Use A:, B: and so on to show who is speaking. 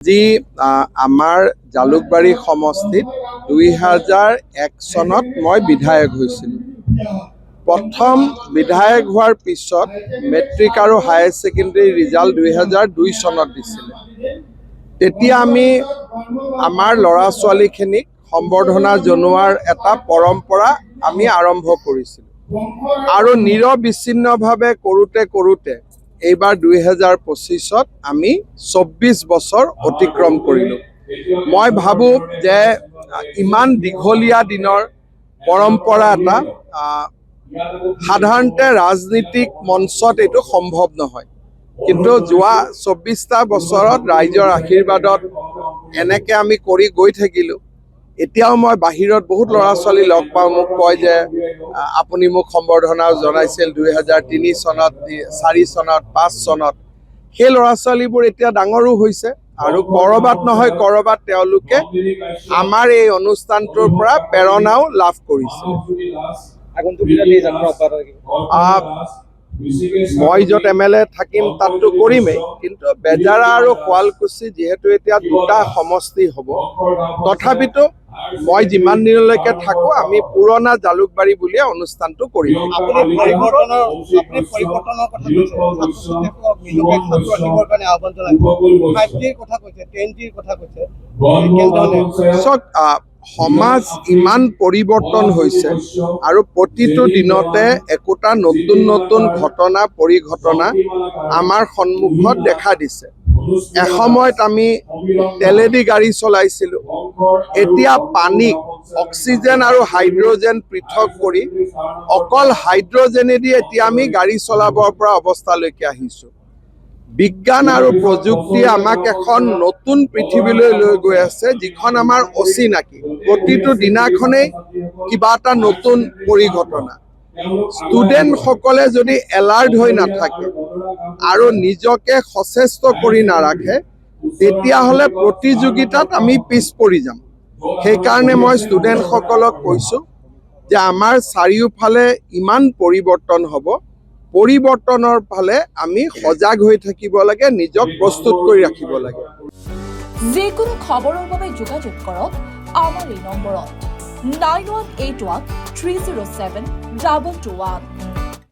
A: যি আমাৰ জালুকবাৰী সমষ্টিত 2001 চনত মই বিধায়ক হৈছিলোঁ। প্ৰথম বিধায়ক হোৱাৰ পিছত মেট্ৰিক আৰু হায়াৰ ছেকেণ্ডেৰী ৰিজাল্ট 2002 চনত দিছিলে। তেতিয়া আমি আমাৰ ল'ৰা ছোৱালীখিনিক সম্বৰ্ধনা জনোৱাৰ এটা পৰম্পৰা আমি আৰম্ভ কৰিছিলোঁ আৰু নিৰবিচ্ছিন্নভাৱে কৰোঁতে এইবাৰ 2025ত আমি 24 বছৰ অতিক্ৰম কৰিলোঁ। মই ভাবোঁ যে ইমান দীঘলীয়া দিনৰ পৰম্পৰা এটা সাধাৰণতে ৰাজনীতিক মঞ্চত এইটো সম্ভৱ নহয়, কিন্তু যোৱা 24টা বছৰত ৰাইজৰ আশীৰ্বাদত এনেকৈ আমি কৰি গৈ থাকিলোঁ। এতিয়াও মই বাহিৰত বহুত ল'ৰা ছোৱালী লগ পাওঁ, মোক কয় যে আপুনি মোক সম্বৰ্ধনা জনাইছিল 2003 চনত, 4 চনত, 5 চনত। সেই ল'ৰা ছোৱালীবোৰ এতিয়া ডাঙৰো হৈছে আৰু ক'ৰবাত নহয় ক'ৰবাত তেওঁলোকে আমাৰ এই অনুষ্ঠানটোৰ পৰা প্ৰেৰণাও লাভ কৰিছে। মই য'ত MLA থাকিম তাততো কৰিমেই, কিন্তু বেজাৰা আৰু শুৱালকুছি যিহেতু এতিয়া দুটা সমষ্টি হ'ব, তথাপিতো মই যিমান দিনলৈকে থাকোঁ আমি পুৰণা জালুকবাৰী বুলিয়ে অনুষ্ঠানটো কৰিম। সমাজ ইমান পৰিৱৰ্তন হৈছে আৰু প্ৰতিটো দিনতে একোটা নতুন ঘটনা পৰিঘটনা আমাৰ সন্মুখত দেখা দিছে। এসময়ত আমি তেলেদি গাড়ী চলাইছিলোঁ, এতিয়া পানী, অক্সিজেন আৰু হাইড্ৰজেন পৃথক কৰি অকল হাইড্ৰজেনেদি এতিয়া আমি গাড়ী চলাবৰ পৰা অৱস্থালৈকে আহিছোঁ। বিজ্ঞান আৰু প্ৰযুক্তিয়ে আমাক এখন নতুন পৃথিৱীলৈ লৈ গৈ আছে, যিখন আমাৰ অচিনাকি। প্ৰতিটো দিনাখনেই কিবা এটা নতুন পৰিঘটনা। ষ্টুডেণ্টসকলে যদি এলাৰ্ট হৈ নাথাকে আৰু নিজকে সচেষ্ট কৰি নাৰাখে, তেতিয়াহ'লে প্ৰতিযোগিতাত আমি পিছ পৰি যাম। সেইকাৰণে মই ষ্টুডেণ্টসকলক কৈছোঁ যে আমাৰ চাৰিওফালে ইমান পৰিৱৰ্তন হ'ব, পৰিৱৰ্তনৰ ফালে আমি সজাগ হৈ থাকিব লাগে, নিজক প্ৰস্তুত কৰি ৰাখিব লাগে।
B: যিকোনো খবৰৰ বাবে যোগাযোগ কৰক আমাৰ এই নম্বৰত 9181 307 221।